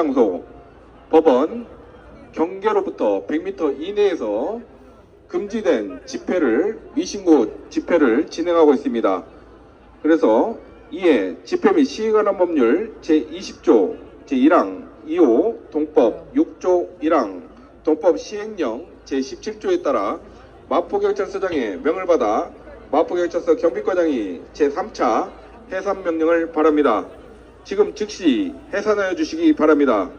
장소, 법원, 경계로부터 100m 이내에서 금지된 집회를, 미신고 집회를 진행하고 있습니다. 그래서 이에 집회 및 시위에 관한 법률 제20조 제1항 2호 동법 6조 1항 동법 시행령 제17조에 따라 마포경찰서장의 명을 받아 마포경찰서 경비과장이 제3차 해산명령을 바랍니다. 지금 즉시 해산하여 주시기 바랍니다.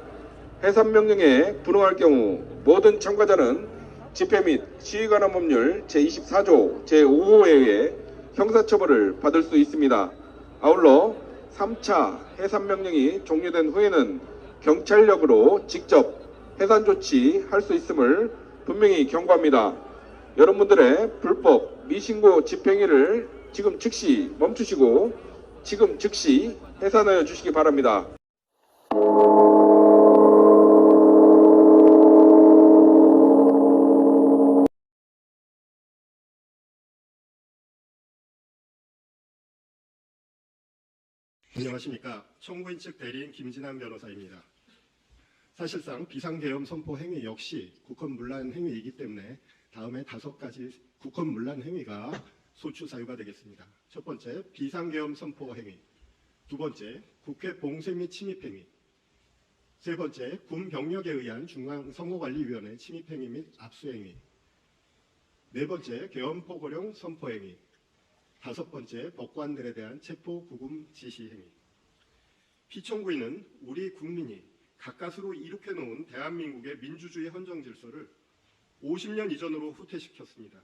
해산명령에 불응할 경우 모든 참가자는 집회 및 시위에 관한 법률 제24조 제5호에 의해 형사처벌을 받을 수 있습니다. 아울러 3차 해산명령이 종료된 후에는 경찰력으로 직접 해산 조치할 수 있음을 분명히 경고합니다. 여러분들의 불법 미신고 집행위를 지금 즉시 멈추시고 지금 즉시 해산하여 주시기 바랍니다. 안녕하십니까. 청구인 측 대리인 김진환 변호사입니다. 사실상 비상계엄 선포 행위 역시 국헌문란 행위이기 때문에 다음에 5가지 국헌문란 행위가 소추 사유가 되겠습니다. 첫 번째, 비상계엄 선포 행위. 두 번째, 국회 봉쇄 및 침입 행위. 세 번째, 군 병력에 의한 중앙선거관리위원회 침입 행위 및 압수 행위. 네 번째, 계엄 포고령 선포 행위. 다섯 번째, 법관들에 대한 체포 구금 지시 행위. 피청구인은 우리 국민이 가까스로 이룩해 놓은 대한민국의 민주주의 헌정 질서를 50년 이전으로 후퇴시켰습니다.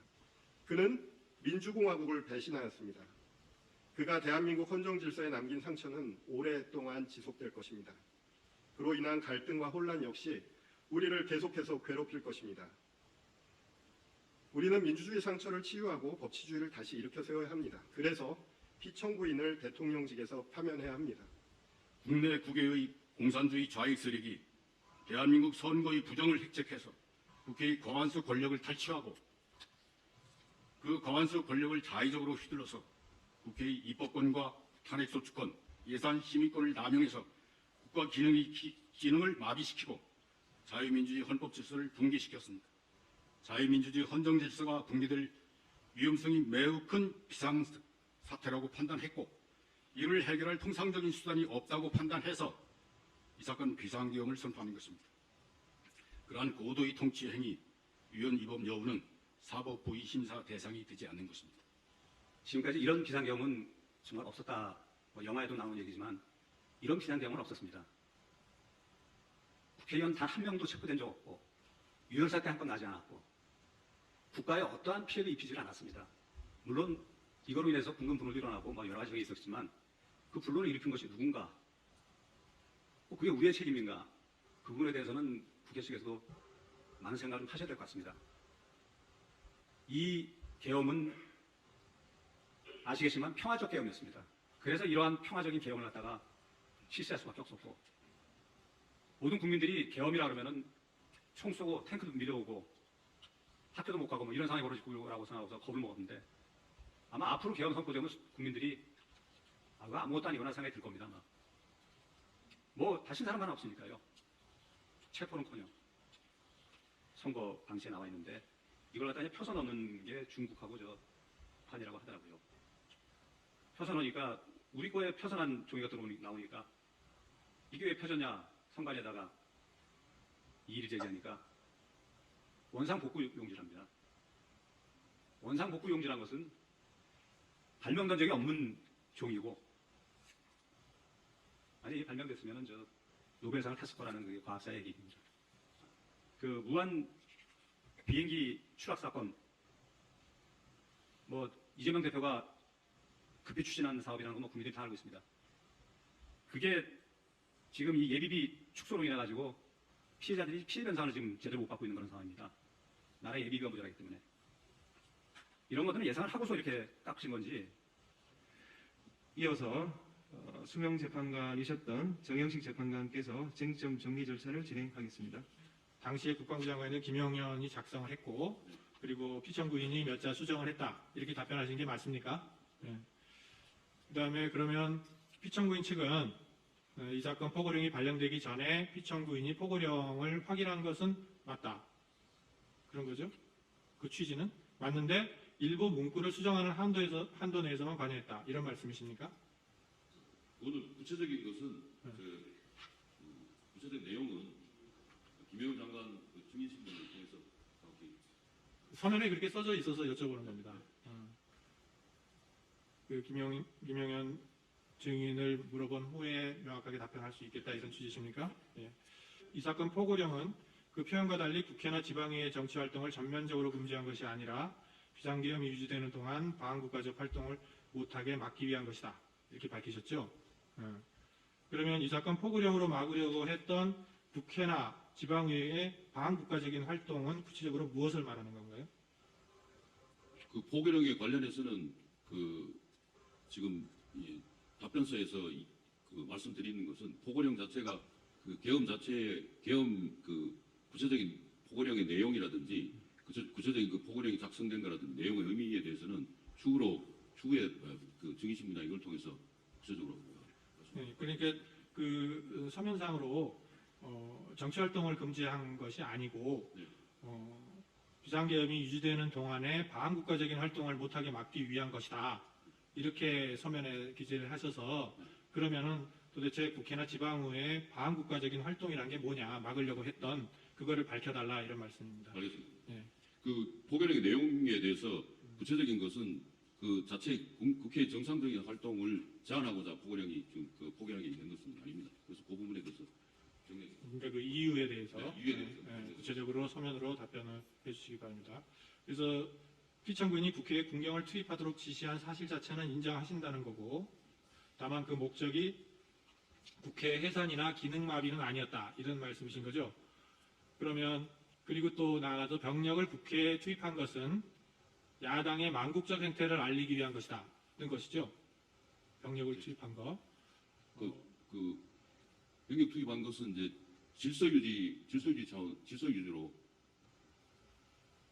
그는 민주공화국을 배신하였습니다. 그가 대한민국 헌정 질서에 남긴 상처는 오랫동안 지속될 것입니다. 그로 인한 갈등과 혼란 역시 우리를 계속해서 괴롭힐 것입니다. 우리는 민주주의 상처를 치유하고 법치주의를 다시 일으켜 세워야 합니다. 그래서 피청구인을 대통령직에서 파면해야 합니다. 국내 국외의 공산주의 좌익 세력이 대한민국 선거의 부정을 획책해서 국회의 과반수 권력을 탈취하고 그 과반수 권력을 자의적으로 휘둘러서 국회의 입법권과 탄핵소추권, 예산 심의권을 남용해서 국가 기능을 마비시키고 자유민주주의 헌법 질서를 붕괴시켰습니다. 자유민주주의 헌정 질서가 붕괴될 위험성이 매우 큰 비상사태라고 판단했고 이를 해결할 통상적인 수단이 없다고 판단해서 이 사건 비상계엄을 선포하는 것입니다. 그러한 고도의 통치 행위, 위헌 위법 여부는 사법부의 심사 대상이 되지 않는 것입니다. 지금까지 이런 비상계엄은 정말 없었다. 영화에도 나오는 얘기지만 이런 비상계엄은 없었습니다. 국회의원 단 한 명도 체포된 적 없고 유혈사태 한 건 나지 않았고 국가에 어떠한 피해도 입히지 않았습니다. 물론 이거로 인해서 분금분을도 일어나고 여러 가지가 있었지만 그 분론을 일으킨 것이 누군가? 그게 우리의 책임인가? 그 부분에 대해서는 국회 측에서도 많은 생각을 좀 하셔야 될 것 같습니다. 이 계엄은 아시겠지만 평화적 계엄이었습니다. 그래서 이러한 평화적인 계엄을 갖다가 실시할 수밖에 없었고 모든 국민들이 계엄이라 그러면은 총 쏘고 탱크도 밀어오고 학교도 못 가고 이런 상황이 벌어질 거라고 생각하고서 겁을 먹었는데 아마 앞으로 계엄 선포되면 국민들이 아무것도 아니거나 생각이 들 겁니다. 다신 사람 하나 없으니까요. 체포는커녕 선거 방치에 나와 있는데 이걸 갖다 표서 넣는 게 중국하고 저 판이라고 하더라고요. 표서 넣으니까 우리 거에 표선한 종이가 나오니까 이게 왜 펴졌냐 선관위에다가 이의를 제기하니까 원상복구용지랍니다. 원상복구용지란 것은 발명된 적이 없는 종이고 만약에 이게 발명됐으면 노벨상을 탔을 거라는 그게 과학자 얘기입니다. 그 무한 비행기 추락 사건 이재명 대표가 급히 추진한 사업이라는 건 국민들이 다 알고 있습니다. 그게 지금 이 예비비 축소로 인해 가지고 피해자들이 피해 변상을 지금 제대로 못 받고 있는 그런 상황입니다. 나라의 예비비가 모자라기 때문에 이런 것들은 예상을 하고서 이렇게 깎으신 건지. 이어서 수명 재판관이셨던 정영식 재판관께서 쟁점 정리 절차를 진행하겠습니다. 당시에 국방부 장관은 김영현이 작성을 했고 그리고 피청구인이 몇 자 수정을 했다 이렇게 답변하신 게 맞습니까? 네. 그 다음에 그러면 피청구인 측은 이 사건 포고령이 발령되기 전에 피청구인이 포고령을 확인한 것은 맞다. 그런 거죠? 그 취지는 맞는데 일부 문구를 수정하는 한도 내에서만 관여했다. 이런 말씀이십니까? 오늘 구체적인 것은 구체적인 내용은 김영훈 장관 증인신문을 통해서 정확히 서면에 그렇게 써져 있어서 여쭤보는 겁니다. 그 김영현 증인을 물어본 후에 명확하게 답변할 수 있겠다 이런 취지십니까? 예. 이 사건 포고령은 그 표현과 달리 국회나 지방의회 정치활동을 전면적으로 금지한 것이 아니라 비상계엄이 유지되는 동안 방한국가적 활동을 못하게 막기 위한 것이다. 이렇게 밝히셨죠? 그러면 이 사건 포고령으로 막으려고 했던 국회나 지방의회의 방한국가적인 활동은 구체적으로 무엇을 말하는 건가요? 그 포고령에 관련해서는 그 지금 이 답변서에서 그 말씀드리는 것은 포고령 자체가 그 계엄 그 구체적인 포고령의 내용이라든지 구체적인 그 포고령이 작성된 거라든지 내용의 의미에 대해서는 추후에 그 증인신문이나 이걸 통해서 구체적으로 네, 그러니까 그 서면상으로 정치활동을 금지한 것이 아니고 네. 비상계엄이 유지되는 동안에 방한국가적인 활동을 못하게 막기 위한 것이다. 이렇게 서면에 기재를 하셔서 그러면은 도대체 국회나 지방의회 방한국가적인 활동이란 게 뭐냐 막으려고 했던 그거를 밝혀달라 이런 말씀입니다. 알겠습니다. 네. 그 포고령의 내용에 대해서 구체적인 것은 그 자체 국회의 정상적인 활동을 제한하고자 포고령이 지금 그 포고령이 있는 것은 아닙니다. 그래서 그 부분에 대해서 그러니까 그 이유에 대해서, 네, 이유에 대해서. 구체적으로 서면으로 답변을 해주시기 바랍니다. 그래서 피청구인이 국회에 군경을 투입하도록 지시한 사실 자체는 인정하신다는 거고, 다만 그 목적이 국회 해산이나 기능마비는 아니었다 이런 말씀이신 거죠. 그러면 그리고 또 나아가서 병력을 국회에 투입한 것은 야당의 망국적 행태를 알리기 위한 것이다 이런 것이죠. 병력을 투입한 거. 그 병력 투입한 것은 이제 질서 유지로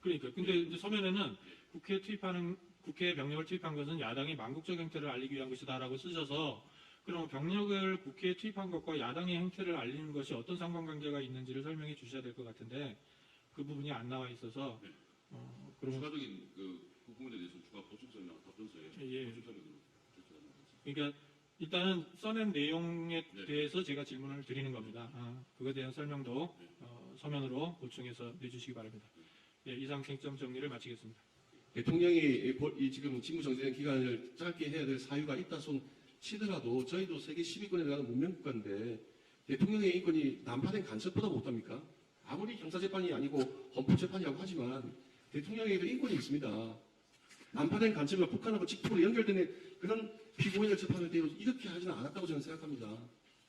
그러니까 근데 이제 서면에는 국회에 병력을 투입한 것은 야당의 망국적 행태를 알리기 위한 것이다라고 쓰셔서 그럼 병력을 국회에 투입한 것과 야당의 행태를 알리는 것이 어떤 상관관계가 있는지를 설명해 주셔야 될 것 같은데 그 부분이 안 나와 있어서 그러면 추가적인 그 부분에 대해서는 추가 보충서나 답변서에 예. 보충서면으로 그러니까 일단은 써낸 내용에 네. 대해서 제가 질문을 드리는 겁니다. 그거에 대한 설명도 서면으로 보충해서 내주시기 바랍니다. 예, 이상 쟁점 정리를 마치겠습니다. 대통령이 이 지금 직무정지된 기간을 짧게 해야 될 사유가 있다 손 치더라도 저희도 세계 10위권에 들어가는 문명국가인데 대통령의 인권이 난파된 간첩보다 못합니까? 아무리 형사재판이 아니고 헌법재판이라고 하지만 대통령에게도 인권이 있습니다. 난파된 간첩과 북한하고 직접으로 연결되는 그런 피고인을 재판을 대로 이렇게 하지는 않았다고 저는 생각합니다.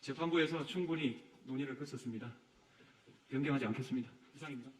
재판부에서 충분히 논의를 거쳤습니다. 변경하지 않겠습니다. 이상입니다.